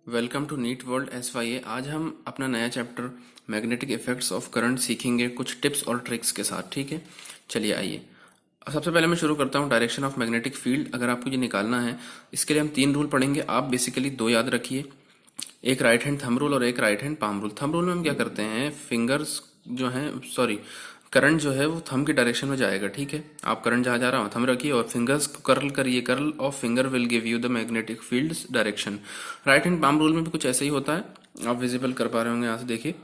Welcome to NEET world SYA। आज हम अपना नया chapter magnetic effects of current सीखेंगे कुछ टिप्स और ट्रिक्स के साथ। ठीक है, चलिए आइए। सबसे पहले मैं शुरू करता हूँ डायरेक्शन ऑफ मैग्नेटिक फील्ड। अगर आपको ये निकालना है, इसके लिए हम 3 रूल पढ़ेंगे। आप बेसिकली 2 याद रखिए, एक राइट हैंड थंब रूल और एक right hand palm rule. Thumb rule में हम क्या करते हैं, फिंगर्स जो हैं, सॉरी, करंट जो है वो थंब की डायरेक्शन में जाएगा। ठीक है, आप करंट जहाँ जा रहा हो थंब रखिए और फिंगर्स को कर्ल करिए। Curl of finger will give you the magnetic field direction. Right hand palm rule में भी कुछ ऐसा ही होता है, आप विजिबल कर पा रहे होंगे यहाँ से, देखिए।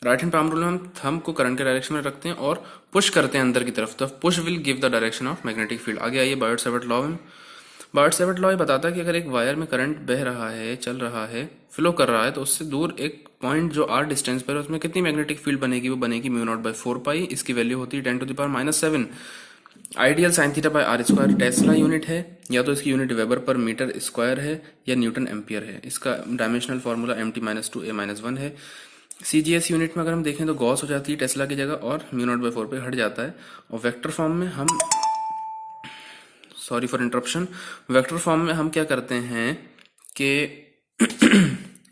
राइट हैंड पाम रूल में हम थंब को करंट के डायरेक्शन में रखते हैं और पुश करते हैं अंदर की तरफ, तो push will give the direction of magnetic field. आगे आइए, बायोट-सैवर्ट लॉ में। बायोट-सैवर्ट लॉ ये बताता है कि अगर एक वायर में करंट बह रहा है, चल रहा है, फ्लो कर रहा है, तो उससे दूर एक पॉइंट जो r डिस्टेंस पर है उसमें कितनी मैग्नेटिक फील्ड बनेगी, वो बनेगी μ0/4 पाई। इसकी वैल्यू होती है 10⁻⁷। Ideal sine theta by R square tesla unit है, या तो इसकी unit weber per metre square है या न्यूटन एम्पियर है। इसका डायमेंशनल फार्मूला mt-2a-1 है। CGS यूनिट में अगर हम देखें तो गॉस हो जाती है टेस्ला की जगह और μ0/4 पे हट जाता है। और वेक्टर फॉर्म में हम, sorry for interruption, vector form में हम क्या करते हैं कि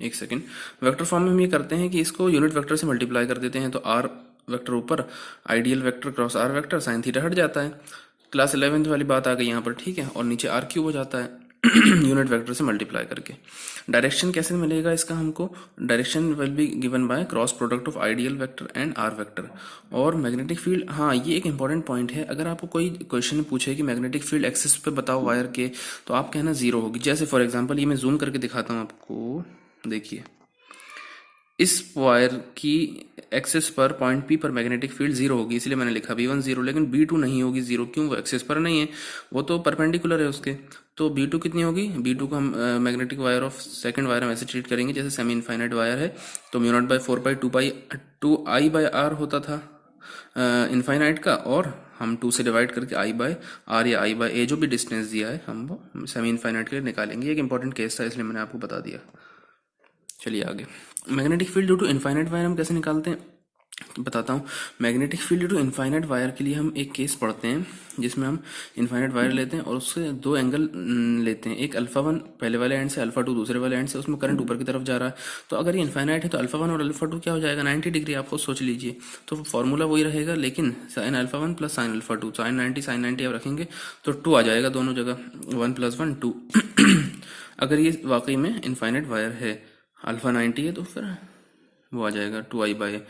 एक सेकेंड, वेक्टर फॉर्म में हम ये करते हैं कि इसको यूनिट वेक्टर से मल्टीप्लाई कर देते हैं, तो आर वेक्टर ऊपर, ideal vector cross R vector, sine theta हट जाता है। क्लास 11th वाली बात आ गई यहाँ पर, ठीक है। और नीचे आर क्यूब हो जाता है यूनिट वेक्टर से मल्टीप्लाई करके। डायरेक्शन कैसे मिलेगा इसका हमको, direction will be given by cross product of ideal vector and R vector. और मैग्नेटिक फील्ड, हाँ ये एक इंपॉर्टेंट पॉइंट है, अगर आपको कोई क्वेश्चन पूछे कि मैग्नेटिक फील्ड एक्सिस पे बताओ वायर के, तो आप कहना 0 होगी। जैसे फॉर एग्जांपल ये मैं जूम करके दिखाता हूँ आपको, देखिए इस वायर की एक्सिस पर पॉइंट P पर मैग्नेटिक फील्ड 0 होगी, इसलिए मैंने लिखा V1 0, लेकिन B2 नहीं होगी 0। क्यों, वो एक्सिस पर नहीं है, वो तो परपेंडिकुलर है उसके। तो B2 कितनी होगी, B2 को हम magnetic wire of second wire हम ऐसे ट्रीट करेंगे जैसे सेमी इनफाइनाइट वायर है, तो μ0/4 पाई 2I/r होता था इनफाइनाइट का, और हम 2 से डिवाइड करके I/r या I/a जो भी डिस्टेंस दिया है हम वो सेमी इनफाइनाइट के लिए निकालेंगे। एक इंपॉर्टेंट केस था इसलिए मैंने आपको बता दिया। चलिए आगे, magnetic field due to infinite wire हम कैसे निकालते हैं, तो बताता हूँ। Magnetic field due to infinite wire के लिए हम एक केस पढ़ते हैं जिसमें हम इनफाइनाइट वायर लेते हैं और उससे 2 एंगल लेते हैं, एक α1 पहले वाले एंड से, α2 दूसरे वाले एंड से, उसमें करंट ऊपर की तरफ जा रहा है। तो अगर ये इनफाइनाइट है तो α1 और α2 क्या हो जाएगा, 90 डिग्री, आप खुद सोच लीजिए। तो फॉर्मूला वही रहेगा, लेकिन साइन α1 प्लस साइन α2, साइन 90 आप रखेंगे तो 2 आ जाएगा दोनों जगह, 1 + 1 2 अगर ये वाकई में इनफाइनाइट वायर है, अल्फा 90 है, तो फिर वो आ जाएगा 2I/a।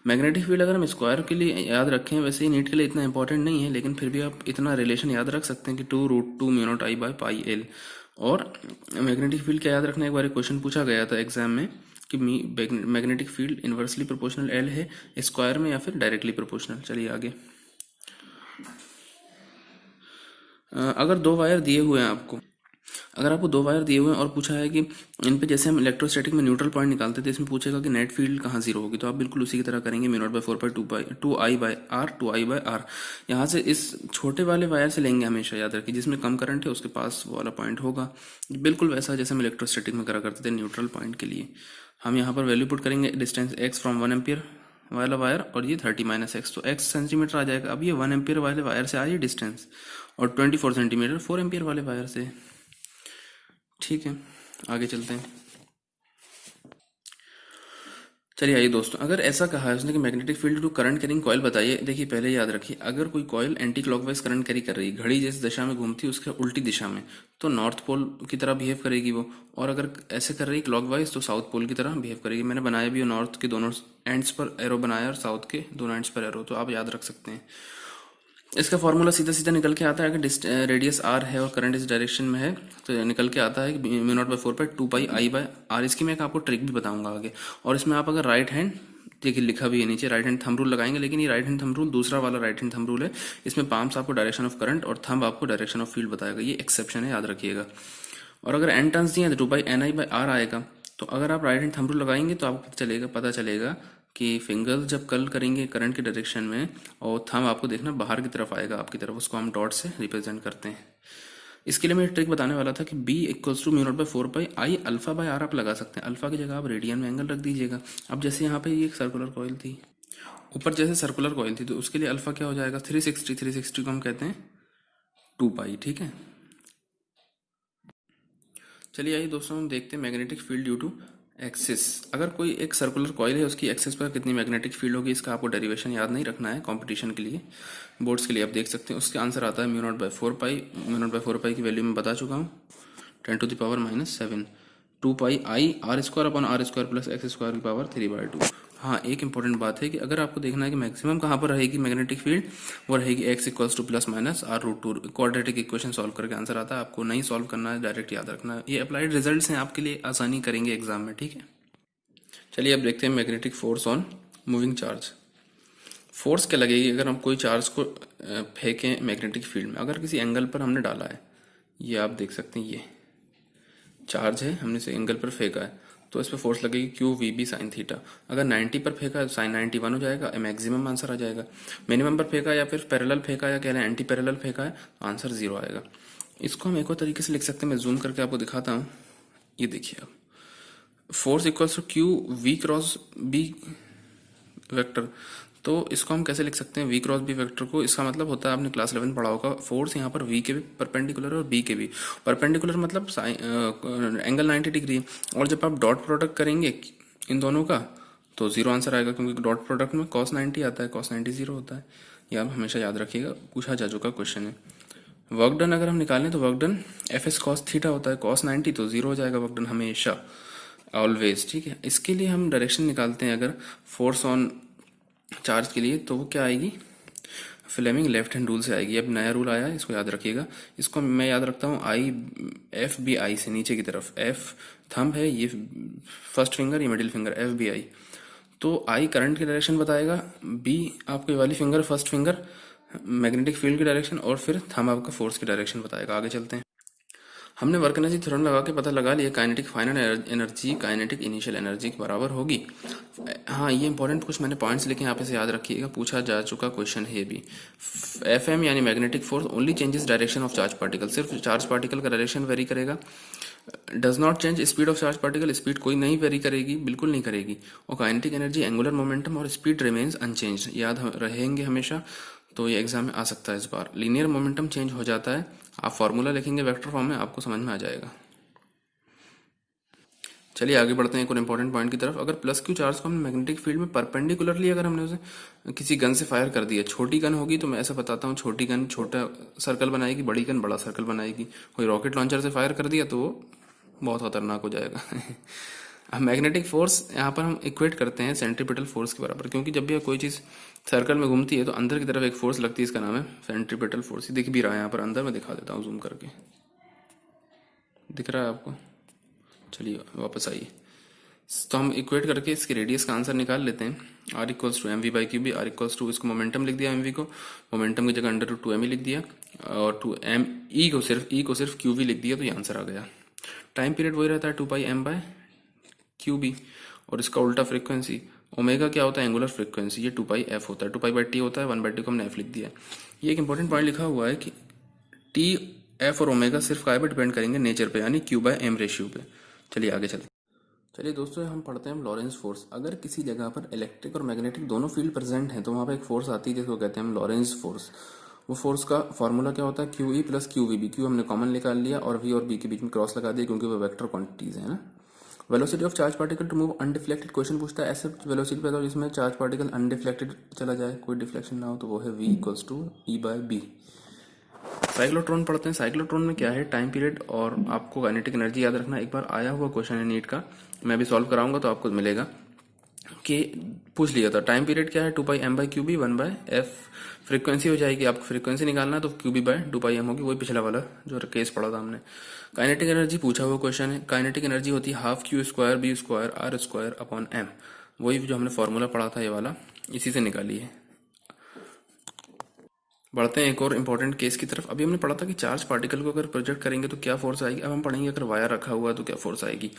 मैग्नेटिक फील्ड अगर हम स्क्वायर के लिए याद रखें, वैसे ही नीट के लिए इतना इंपॉर्टेंट नहीं है, लेकिन फिर भी आप इतना रिलेशन याद रख सकते हैं कि 2√2 μ0I/πl। और मैग्नेटिक फील्ड क्या याद रखना, एक बार क्वेश्चन पूछा गया था एग्जाम में कि magnetic field inversely proportional L है स्क्वायर में या फिर डायरेक्टली प्रोपोर्शनल। चलिए आगे, अगर 2 वायर दिए हुए हैं आपको, अगर आपको 2 वायर दिए हुए हैं और पूछा है कि इन पे जैसे हम इलेक्ट्रोस्टैटिक में न्यूट्रल पॉइंट निकालते थे, इसमें पूछेगा कि नेट फील्ड कहाँ 0 होगी, तो आप बिल्कुल उसी की तरह करेंगे, μ0/4 पाई 2I/r। यहाँ से इस छोटे वाले वायर से लेंगे हमेशा, याद रखिए, जिसमें कम करंट है उसके पास वो वाला पॉइंट होगा, बिल्कुल वैसा जैसे हम इलेक्ट्रोस्टैटिक में करा करते थे न्यूट्रल पॉइंट के लिए। हम यहाँ पर वैल्यू पुट करेंगे, डिस्टेंस x फ्रॉम 1 एम्पियर वाला वायर, और ये 30 - x, तो x सेंटीमीटर आ जाएगा। अब ये 1 एम्पियर वाले वायर से आ रही है डिस्टेंस, और 24 सेंटीमीटर 4 एम्पियर वाले वायर से। ठीक है, आगे चलते हैं। चलिए आइए दोस्तों, अगर ऐसा कहा है उसने कि magnetic field to current carrying coil बताइए, देखिए पहले याद रखिए, अगर कोई coil anti clockwise current carry कर रही है, घड़ी जिस दिशा में घूमती है उसके उल्टी दिशा में, तो नॉर्थ पोल की तरह बिहेव करेगी वो। और अगर ऐसे कर रही है क्लॉकवाइज, तो साउथ पोल की तरह बिहेव करेगी। मैंने बनाया भी नॉर्थ के दोनों एंड्स पर एरो बनाया और साउथ के दोनों एंड्स पर एरो, तो आप याद रख सकते हैं। इसका फॉर्मूला सीधा सीधा निकल के आता है, अगर रेडियस r है और करंट इस डायरेक्शन में है, तो निकल के आता है μ0/4 पाई 2πI/r। इसकी मैं आपको ट्रिक भी बताऊंगा आगे। और इसमें आप अगर राइट हैंड, देखिए लिखा भी है नीचे, राइट हैंड थंब रूल लगाएंगे, लेकिन ये राइट हैंड थंब रूल दूसरा वाला राइट हैंड थंब रूल है, इसमें पाम्स आपको डायरेक्शन ऑफ करंट और थंब आपको डायरेक्शन ऑफ फील्ड बताएगा, ये एक्सेप्शन है, याद रखिएगा। और अगर n टर्न्स दिए तो 2πNI/r आएगा। तो अगर आप राइट हैंड थंब रूल लगाएंगे तो आपको पता चलेगा कि फिंगर्स जब कर्ल करेंगे करंट के डायरेक्शन में, और थंब आपको देखना बाहर की तरफ आएगा, आपकी तरफ, उसको हम डॉट से रिप्रेजेंट करते हैं। इसके लिए मैं ट्रिक बताने वाला था कि B = μ0/4 पाई I α/r आप लगा सकते हैं। अल्फा की जगह आप रेडियन में एंगल रख दीजिएगा। अब जैसे यहाँ पे ये एक सर्कुलर कॉइल थी, ऊपर जैसे सर्कुलर कॉइल थी, तो उसके लिए अल्फा क्या हो जाएगा, 360 को हम कहते हैं 2 पाई, ठीक है। चलिए आइए दोस्तों हम देखते हैं magnetic field due to axis. अगर कोई एक सर्कुलर कॉइल है उसकी एक्सिस पर कितनी मैग्नेटिक फील्ड होगी, इसका आपको डेरिवेशन याद नहीं रखना है, कंपटीशन के लिए, बोर्ड्स के लिए आप देख सकते हैं। उसका आंसर आता है mu naught by 4 pi. Mu naught by 4 पाई की वैल्यू मैं बता चुका हूँ, 10⁻⁻⁷ 2 पाई I r² upon r² plus x² की पावर 3/2। हाँ, एक इंपॉर्टेंट बात है कि अगर आपको देखना है कि मैक्सिमम कहाँ पर रहेगी मैग्नेटिक फील्ड, वो रहेगी x equals two plus minus r√2। Quadratic equation solve करके आंसर आता है, आपको नहीं सॉल्व करना है, डायरेक्ट याद रखना है। ये अप्लाइड रिजल्ट्स हैं, आपके लिए आसानी करेंगे एग्जाम में, ठीक है। चलिए अब देखते हैं magnetic force on moving charge. Force क्या लगेगी अगर हम कोई चार्ज को फेंकें मैग्नेटिक फील्ड में। अगर किसी एंगल पर हमने डाला है, ये आप देख सकते हैं, ये चार्ज है, हमने इसे एंगल पर फेंका है, तो इस पर फोर्स लगेगी Q V B sine theta. अगर 90 पर फेंका है तो साइन 91 हो जाएगा, मैक्सिमम आंसर आ जाएगा। मिनिमम पर फेंका या फिर पैरेलल फेंका या कह रहे हैं एंटी पैरेलल फेंका है तो आंसर 0 आएगा। इसको हम एक और तरीके से लिख सकते हैं, मैं जूम करके आपको दिखाता हूँ। ये देखिए, अब force equals to Q V cross B vector. तो इसको हम कैसे लिख सकते हैं, v क्रॉस बी वेक्टर को। इसका मतलब होता है, आपने क्लास 11 पढ़ा होगा, फोर्स यहाँ पर v के भी परपेंडिकुलर और b के भी परपेंडिकुलर, मतलब एंगल 90 डिग्री है। और जब आप डॉट प्रोडक्ट करेंगे इन दोनों का तो 0 आंसर आएगा, क्योंकि डॉट प्रोडक्ट में cos 90 आता है, cos 90 0 होता है। ये आप हमेशा याद रखिएगा, पूछा जा चुका क्वेश्चन है। वर्क डन अगर हम निकालें तो work done F S cos theta होता है, cos 90 तो 0 हो जाएगा वर्क डन हमेशा, ऑलवेज, ठीक है। इसके लिए हम डायरेक्शन निकालते हैं अगर फोर्स ऑन चार्ज के लिए, तो वो क्या आएगी, फ्लेमिंग लेफ्ट हैंड रूल से आएगी। अब नया रूल आया है, इसको याद रखिएगा। इसको मैं याद रखता हूँ आई एफ बी आई से नीचे की तरफ, एफ थंब है, ये फर्स्ट फिंगर, ये middle finger, F B I. तो आई करंट की डायरेक्शन बताएगा, बी आपको ये वाली finger first finger magnetic field की डायरेक्शन, और फिर थंब आपका फोर्स की डायरेक्शन बताएगा। आगे चलते हैं। हमने वर्क एनर्जी थ्योरम लगा के पता लगा लिया, kinetic final energy kinetic initial energy के बराबर होगी। हाँ, ये इंपॉर्टेंट कुछ मैंने पॉइंट्स लिखे यहाँ पे से याद रखिएगा, पूछा जा चुका क्वेश्चन है भी। एफ एम यानी magnetic force only changes direction of charge particle, सिर्फ चार्ज पार्टिकल का डायरेक्शन वेरी करेगा। Does not change speed of charge particle, speed कोई नहीं वेरी करेगी, बिल्कुल नहीं करेगी। और काइनेटिक एनर्जी एंगुलर मोमेंटम और स्पीड रिमेन्स अनचेंज, याद रहेंगे हमेशा। तो ये एग्जाम में आ सकता है इस बार। लीनियर मोमेंटम चेंज हो जाता है, आप फॉर्मूला लिखेंगे वेक्टर फॉर्म में, आपको समझ में आ जाएगा। चलिए आगे बढ़ते हैं एक और इंपॉर्टेंट पॉइंट की तरफ। अगर प्लस क्यू चार्ज को हमने मैग्नेटिक फील्ड में परपेंडिकुलरली अगर हमने उसे किसी गन से फायर कर दिया, छोटी गन होगी तो मैं ऐसा बताता हूँ, छोटी गन छोटा सर्कल बनाएगी, बड़ी गन बड़ा सर्कल बनाएगी। कोई रॉकेट लॉन्चर से फायर कर दिया तो वो बहुत खतरनाक हो जाएगा। अब मैग्नेटिक फोर्स यहाँ पर हम इक्वेट करते हैं सेंट्रीपिटल फोर्स के बराबर, क्योंकि जब भी कोई चीज़ सर्कल में घूमती है तो अंदर की तरफ एक फोर्स लगती है, इसका नाम है सेंट्रीपिटल फोर्स। दिख भी रहा है यहाँ पर अंदर, मैं दिखा देता हूँ जूम करके, दिख रहा है आपको। चलिए वापस आइए, तो हम इक्वेट करके इसकी रेडियस का आंसर निकाल लेते हैं। r equals to M V by Q B, R equals to, इसको मोमेंटम लिख दिया एम वी को, मोमेंटम की जगह अंडर√2m लिख दिया, और टू एम ई को सिर्फ क्यू वी लिख दिया, तो ये आंसर आ गया। टाइम पीरियड वही रहता है 2πm बाय क्यू बी, और इसका उल्टा फ्रीक्वेंसी ओमेगा क्या होता है, एंगुलर फ्रीक्वेंसी, ये 2πf होता है, 2π/t होता है, 1/2 को हमने f लिख दिया। ये एक इंपॉर्टेंट पॉइंट लिखा हुआ है कि टी एफ और ओमेगा सिर्फ काय पे डिपेंड करेंगे, नेचर पे, यानी Q/m रेशियो पे। चलिए आगे चलते। चलिए दोस्तों, हम पढ़ते हैं लॉरेंस फोर्स। अगर किसी जगह पर इलेक्ट्रिक और मैग्नेटिक दोनों फील्ड प्रेजेंट हैं तो वहाँ पर एक फोर्स आती है जिसको कहते हैं हम लॉरेंस फोर्स। वो फोर्स का फॉर्मूला क्या होता है, Q E plus Q V B. Q हमने कॉमन निकाल लिया और वी और बी के बीच में क्रॉस लगा दिया, क्योंकि वो वेक्टर क्वांटिटीज है ना। Velocity of charge particle to move undeflected, question पूछता है ऐसे वेलोसिटी पैदा हो जिसमें चार्ज पार्टिकल अनडिफ्लेक्टेड चला जाए, कोई डिफ्लेक्शन ना हो, तो वो है v equals to E by B. Cyclotron पढ़ते हैं। साइक्लोट्रॉन में क्या है, टाइम पीरियड और आपको काइनेटिक एनर्जी याद रखना। एक बार आया हुआ क्वेश्चन है नीट का, मैं भी सॉल्व कराऊंगा तो आपको मिलेगा कि पूछ लिया था टाइम पीरियड क्या है, 2πm by Q B 1/f। Frequency हो जाएगी, आपको फ्रीक्वेंसी निकालना है तो क्यू बी बाय 2πm होगी, वही पिछला वाला जो केस पढ़ा था हमने। काइनेटिक एनर्जी पूछा हुआ क्वेश्चन है। काइनेटिक एनर्जी होती है half Q square B square R square upon M, वही जो हमने फॉर्मूला पढ़ा था ये वाला, इसी से निकाली है। बढ़ते हैं एक और इम्पोर्टेंट केस की तरफ। अभी हमने पढ़ा था कि चार्ज पार्टिकल को अगर प्रोजेक्ट करेंगे तो क्या फोर्स आएगी। अब हम पढ़ेंगे अगर वायर रखा हुआ है तो क्या फोर्स आएगी।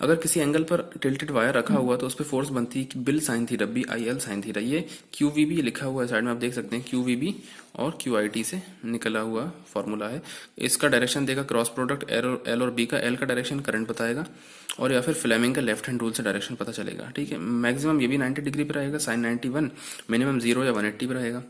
अगर किसी एंगल पर टिल्टेड वायर रखा हुआ तो उस पर फोर्स बनती है BIL sine theta, B I L sine theta. ये क्यू वी बी लिखा हुआ है साइड में, आप देख सकते हैं क्यू वी बी और क्यू आई टी से निकला हुआ फॉर्मूला है। इसका डायरेक्शन देगा क्रॉस प्रोडक्ट एल और बी का, एल का डायरेक्शन करंट बताएगा, और या फिर फ्लेमिंग का लेफ्ट हैंड रूल से डायरेक्शन पता चलेगा, ठीक है। मैक्सिमम ये भी 90 डिग्री पर रहेगा, साइन 91, मिनिमम 0 या 180 पर रहेगा।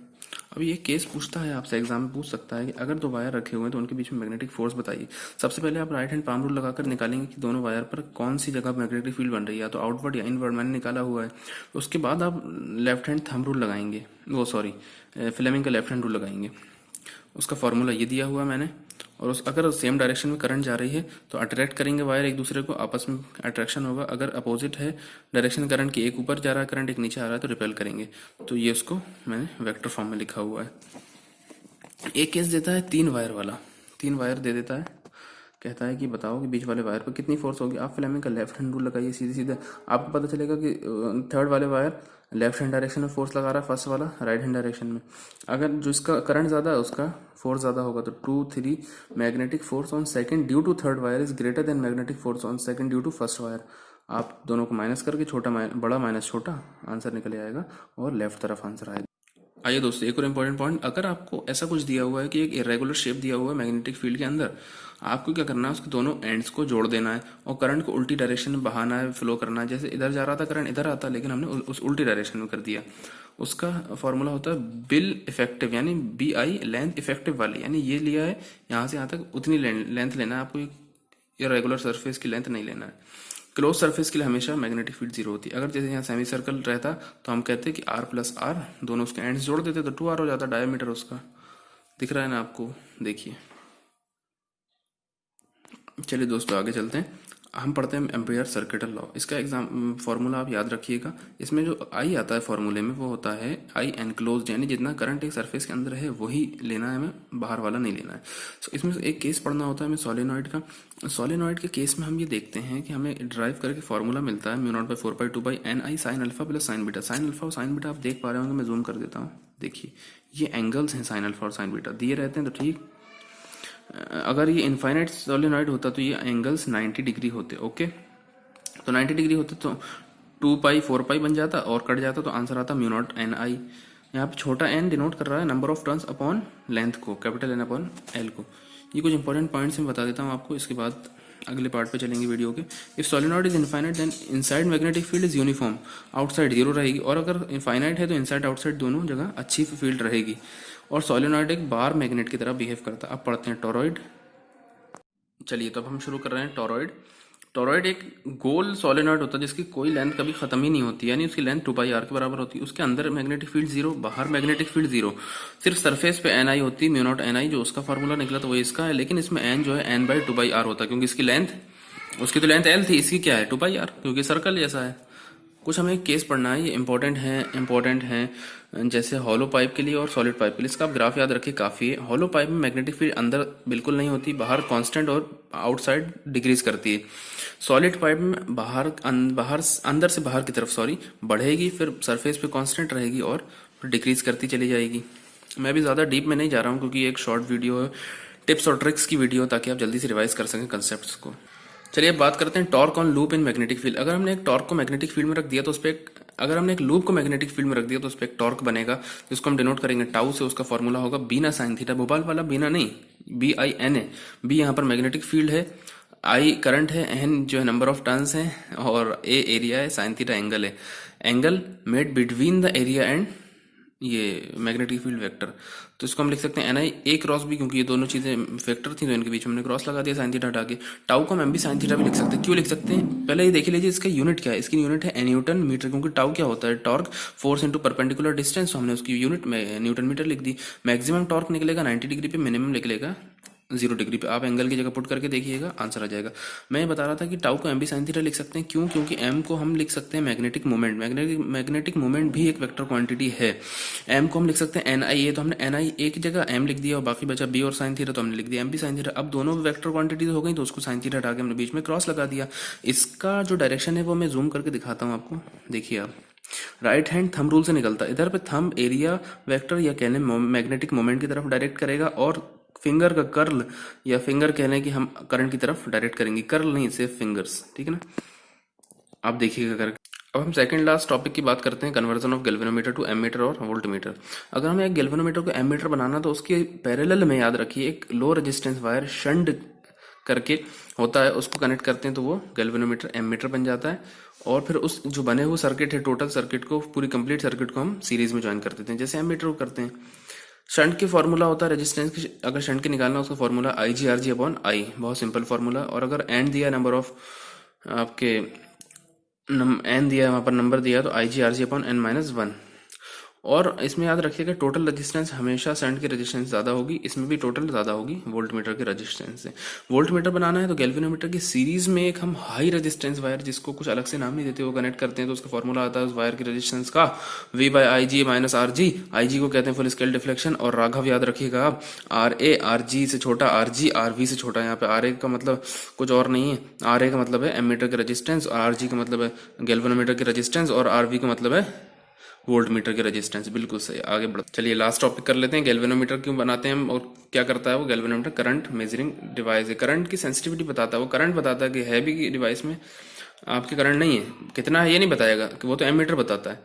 अब ये केस पूछता है आपसे, एग्जाम में पूछ सकता है कि अगर दो वायर रखे हुए हैं तो उनके बीच में मैग्नेटिक फोर्स बताइए। सबसे पहले आप राइट हैंड पाम रूल लगाकर निकालेंगे कि दोनों वायर पर कौन सी जगह मैग्नेटिक फील्ड बन रही है, या तो आउटवर्ड या इनवर्ड मैंने निकाला हुआ है। उसके बाद आप लेफ्ट हैंड थंब रूल लगाएंगे, वो सॉरी फ्लेमिंग का लेफ्ट हैंड रूल लगाएंगे। उसका फॉर्मूला ये दिया हुआ है मैंने। और उस अगर सेम डायरेक्शन में करंट जा रही है तो अट्रैक्ट करेंगे वायर एक दूसरे को, आपस में अट्रैक्शन होगा। अगर अपोजिट है डायरेक्शन करंट की, एक ऊपर जा रहा है करंट एक नीचे आ रहा है, तो रिपेल करेंगे। तो ये उसको मैंने वेक्टर फॉर्म में लिखा हुआ है। एक केस देता है 3 वायर वाला, 3 वायर दे देता है, कहता है कि बताओ कि बीच वाले वायर पर कितनी फोर्स होगी। आप फ्लेमिंग का लेफ्ट हैंड रूल लगाइए, सीधे सीधे आपको पता चलेगा कि थर्ड वाले वायर लेफ्ट हैंड डायरेक्शन में फोर्स लगा रहा है, फर्स्ट वाला राइट हैंड डायरेक्शन में। अगर जिसका करंट ज़्यादा है उसका फोर्स ज़्यादा होगा, तो 2-3 magnetic force on second due to third wire is greater than magnetic force on second due to first wire. आप दोनों को माइनस करके बड़ा माइनस छोटा आंसर निकल आएगा और लेफ्ट तरफ आंसर आएगा। आइए दोस्तों, एक और इम्पोर्टेंट पॉइंट, अगर आपको ऐसा कुछ दिया हुआ है कि एक इरेगुलर शेप दिया हुआ है मैग्नेटिक फील्ड के अंदर, आपको क्या करना है, उसके दोनों एंड्स को जोड़ देना है और करंट को उल्टी डायरेक्शन में बहाना है, फ्लो करना है। जैसे इधर जा रहा था करंट, इधर आता, लेकिन हमने उस उल्टी डायरेक्शन में कर दिया। उसका फॉर्मूला होता है बिल इफेक्टिव, यानी BI लेंथ इफेक्टिव वाली, यानी ये लिया है यहाँ से यहाँ तक उतनी लेंथ लेना है आपको, इरेगुलर सरफेस की लेंथ नहीं लेना है। क्लोज सरफेस के लिए हमेशा मैग्नेटिक फील्ड 0 होती है। अगर जैसे यहाँ सेमी सर्कल रहता तो हम कहते हैं कि R+R, दोनों उसके एंड्स जोड़ देते तो 2R हो जाता, डायमीटर उसका। दिख रहा है ना आपको, देखिए। चलिए दोस्तों आगे चलते हैं। हम पढ़ते हैं एम्पेयर सर्किटल लॉ। इसका एग्जाम फॉर्मूला आप याद रखिएगा। इसमें जो आई आता है फॉर्मूले में वो होता है आई एनक्लोज्ड, यानी जितना करंट एक सरफेस के अंदर है वही लेना है हमें, बाहर वाला नहीं लेना है। तो इसमें एक केस पढ़ना होता है हमें सोलेनॉइड का। सोलेनॉइड के केस में हम ये देखते हैं कि हमें ड्राइव करके फॉर्मूला मिलता है μ0/4/2/ni sin alpha plus sign beta. Sine alpha और साइन बीटा आप देख पा रहे होंगे, मैं जूम कर देता हूँ। देखिए ये एंगल्स हैं साइन अल्फा और साइन बीटा, दिए रहते हैं तो ठीक। अगर ये इनफाइनाइट सोलेनॉइड होता तो ये एंगल्स 90 डिग्री होते। ओके, तो 90 डिग्री होते तो 2π 4π बन जाता और कट जाता, तो आंसर आता μ0 ni। यहाँ पे छोटा n डिनोट कर रहा है number of turns upon length को, कैपिटल N अपॉन L को। ये कुछ इंपॉर्टेंट पॉइंट्स मैं बता देता हूँ आपको, इसके बाद अगले पार्ट पे चलेंगे वीडियो के। If solenoid is infinite then inside magnetic field is uniform, outside 0 रहेगी। और अगर इनफाइनाइट है तो इनसाइड आउटसाइड दोनों जगह अच्छी फील्ड रहेगी। और सोलेनॉइड एक बार मैग्नेट की तरह बिहेव करता है। अब पढ़ते हैं टोरॉइड। चलिए तो अब हम शुरू कर रहे हैं टोरॉइड। टोरॉइड एक गोल सोलेनॉइड होता है जिसकी कोई लेंथ कभी खत्म ही नहीं होती, यानी उसकी लेंथ 2πr के बराबर होती है। उसके अंदर मैग्नेटिक फील्ड 0, बाहर मैग्नेटिक फील्ड 0। सिर्फ सरफेस पे ni होती है, μ0 ni, जो उसका फॉर्मूला निकला तो वो इसका है। लेकिन इसमें n जो है n/2πr होता है, क्योंकि इसकी लेंथ, उसकी तो लेंथ l थी, इसकी क्या है 2πr, क्योंकि सर्कल जैसा है। कुछ हमें केस पढ़ना है, ये इंपॉर्टेंट है जैसे हॉलो पाइप के लिए और सॉलिड पाइप के लिए। इसका आप ग्राफ याद रखिए, काफ़ी है। हॉलो पाइप में मैग्नेटिक फील्ड अंदर बिल्कुल नहीं होती, बाहर कांस्टेंट और आउटसाइड डिक्रीज करती है। सॉलिड पाइप में बाहर अंदर से बाहर की तरफ बढ़ेगी, फिर सरफेस पे कांस्टेंट रहेगी और डिक्रीज करती चली जाएगी। मैं भी ज़्यादा डीप में नहीं जा रहा हूँ क्योंकि एक शॉर्ट वीडियो है, टिप्स और ट्रिक्स की वीडियो, ताकि आप जल्दी से रिवाइज कर सकें कंसेप्ट को। चलिए अब बात करते हैं torque on loop in magnetic field. अगर हमने एक टॉर्क को मैग्नेटिक फील्ड में रख दिया तो उस पर अगर हमने एक लूप को मैग्नेटिक फील्ड में रख दिया तो उस पर एक टॉर्क बनेगा, जिसको हम डिनोट करेंगे टाउ से। उसका फॉर्मूला होगा बीना साइन थीटा, भोपाल वाला बीना नहीं, BIN है। बी यहाँ पर मैग्नेटिक फील्ड है, I करंट है, N जो है नंबर ऑफ टर्न्स है, और A एरिया है, साइन थीटा एंगल है। Angle made between the area and ये मैग्नेटिक फील्ड वेक्टर। तो इसको हम लिख सकते हैं NI A क्रॉस B, क्योंकि ये दोनों चीजें वेक्टर थी तो इनके बीच में हमने क्रॉस लगा दिया साइन थीटा हटा के। टाउ को हम MB साइन थीटा भी लिख सकते हैं। क्यों लिख सकते हैं, पहले ये देख लीजिए इसका यूनिट क्या है। इसकी यूनिट है न्यूटन मीटर, क्योंकि टाउ क्या होता है, torque, force into perpendicular distance. तो हमने उसकी यूनिट में न्यूटन मीटर लिख दी। मैक्सिमम टॉर्क निकलेगा 90 डिग्री पे, मिनिमम निकलेगा 0 डिग्री पे। आप एंगल की जगह पुट करके देखिएगा, आंसर आ जाएगा। मैं बता रहा था कि टाउ को MB साइन थीटा लिख सकते हैं। क्यों, क्योंकि M को हम लिख सकते हैं मैग्नेटिक मोमेंट। मैग्नेटिक मोमेंट भी एक वेक्टर क्वांटिटी है। M को हम लिख सकते हैं NI A, तो हमने NI A की जगह M लिख दिया और बाकी बचा B और साइन थीटा, तो हमने लिख दिया MB साइन थीटा। अब दोनों वेक्टर क्वांटिटीज हो गई तो उसको साइन थीटा हटा के हमने बीच में क्रॉस लगा दिया। इसका जो डायरेक्शन है वो मैं जूम करके दिखाता हूँ आपको, देखिए आप। राइट हैंड थंब रूल से निकलता है, इधर पे थंब एरिया वेक्टर या कहने मैग्नेटिक मोमेंट की तरफ डायरेक्ट करेगा, और फिंगर का कर्ल या फिंगर कहने की हम करंट की तरफ डायरेक्ट करेंगे, कर्ल नहीं, सिर्फ फिंगर्स, ठीक है ना। आप देखिएगा करके। अब हम सेकंड लास्ट टॉपिक की बात करते हैं, conversion of galvanometer to ammeter और वोल्टमीटर। अगर हमें एक गैल्वेनोमीटर को एमीटर बनाना तो उसके पैरेलल में याद रखिए एक लो रेजिस्टेंस वायर शंट करके होता है, उसको कनेक्ट करते हैं तो वो गैल्वेनोमीटर एमीटर बन जाता है। और फिर उस जो बने हुए सर्किट है, टोटल सर्किट को, पूरी कंप्लीट सर्किट को हम सीरीज में ज्वाइन कर देते हैं, जैसे एमीटर को करते हैं। शंट की फार्मूला होता है रेजिस्टेंस की, अगर शंट की निकालना उसका formula I G R G upon I, बहुत सिंपल फार्मूला। और अगर एन दिया नंबर ऑफ आपके एन दिया है वहाँ पर नंबर दिया तो I G R G upon n minus one. और इसमें याद रखिएगा टोटल रेजिस्टेंस हमेशा शंट की रेजिस्टेंस ज़्यादा होगी, इसमें भी टोटल ज़्यादा होगी वोल्ट मीटर के रेजिस्टेंस से। वोल्ट मीटर बनाना है तो गैल्वेनोमीटर की सीरीज में एक हम हाई रेजिस्टेंस वायर, जिसको कुछ अलग से नाम नहीं देते, वो कनेक्ट करते हैं तो उसका फॉर्मूला आता है उस वायर की रेजिस्टेंस का V by I G minus R G. I G को कहते हैं फुल स्केल डिफ्लेक्शन, और राघव याद रखिएगा आप, आर ए आर जी से छोटा, आर जी आर वी से छोटा। यहाँ पे आर ए का मतलब कुछ और नहीं है, आर ए का मतलब है एमीटर का रेजिस्टेंस, और आर जी का मतलब है गैल्वेनोमीटर की रेजिस्टेंस, और आर वी का मतलब है वोल्ट मीटर की रेजिस्टेंस। बिल्कुल सही, आगे बढ़ चलिए लास्ट टॉपिक कर लेते हैं। गैल्वेनोमीटर क्यों बनाते हैं हम और क्या करता है वो? गैल्वेनोमीटर करंट मेजरिंग डिवाइस है, करंट की सेंसिटिविटी बताता है। वो करंट बताता है कि है भी डिवाइस में आपके करंट नहीं है, कितना है ये नहीं बताएगा, कि वो तो एमीटर बताता है,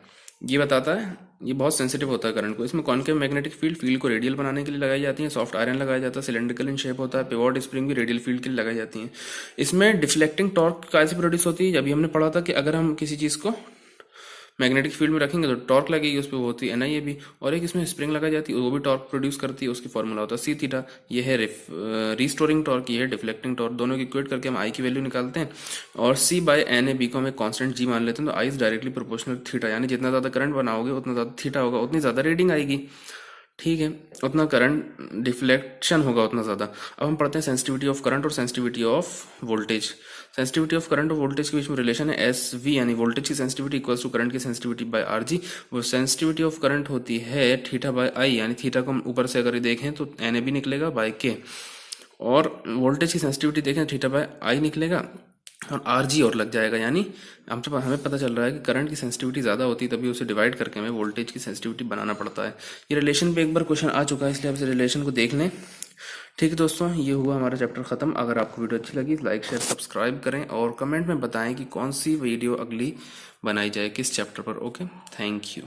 ये बताता है। ये बहुत सेंसिटिव होता है करंट को। इसमें कॉन्केव मैग्नेटिक फील्ड को रेडियल बनाने के लिए लगाई जाती है, सॉफ्ट आयरन लगाया जाता है, सिलेंड्रिकल इन शेप होता है, पिवोट स्प्रिंग भी रेडियल फील्ड के लिए लगाई जाती है। इसमें डिफ्लेक्टिंग टॉर्क कैसे प्रोड्यूस होती है? अभी हमने पढ़ा था कि अगर हम किसी चीज़ को मैग्नेटिक फील्ड में रखेंगे तो टॉर्क लगेगी उस पर, वो होती है एन आई ए बी। और एक इसमें स्प्रिंग लगाई जाती है, वो भी टॉर्क प्रोड्यूस करती है, उसकी फॉर्मूला होता है सी थीटा। ये है रिस्टोरिंग टॉर्क, ये है डिफ्लेक्टिंग टॉर्क। दोनों की इक्वेट करके हम आई की वैल्यू निकालते हैं, और सी बाय एन ए बी को हम एक कॉन्स्टेंट जी मान लेते हैं। तो I is directly proportional theta, यानी जितना ज़्यादा करंट बनाओगे उतना ज़्यादा थीटा होगा, उतनी ज़्यादा रीडिंग आएगी, ठीक है, उतना करंट डिफ्लेक्शन होगा उतना ज़्यादा। अब हम पढ़ते हैं सेंसिटिविटी ऑफ करंट और sensitivity of voltage. Sensitivity of current और वोल्टेज के बीच में रिलेशन है एस वी, यानी वोल्टेज की सेंसिटिविटी इक्वल्स टू करंट की सेंसिटिविटी बाय आर जी। वो सेंसिटिविटी ऑफ करंट होती है थीटा बाय आई, यानी थीटा को हम ऊपर से अगर देखें तो एन ए बी निकलेगा बाय के, और वोल्टेज की सेंसिटिविटी देखें थीटा बाय आई निकलेगा, और आर जी और लग जाएगा। यानी हमें पता चल रहा है कि करंट की सेंसिटिविटी ज़्यादा होती है, तभी उसे डिवाइड करके हमें वोल्टेज की सेंसिटिविटी बनाना पड़ता है। ये रिलेशन पे एक बार क्वेश्चन आ चुका है, इसलिए आप इस रिलेशन को देख लें। ठीक है दोस्तों, ये हुआ हमारा चैप्टर ख़त्म। अगर आपको वीडियो अच्छी लगी लाइक शेयर सब्सक्राइब करें, और कमेंट में बताएं कि कौन सी वीडियो अगली बनाई जाए किस चैप्टर पर। Okay, thank you.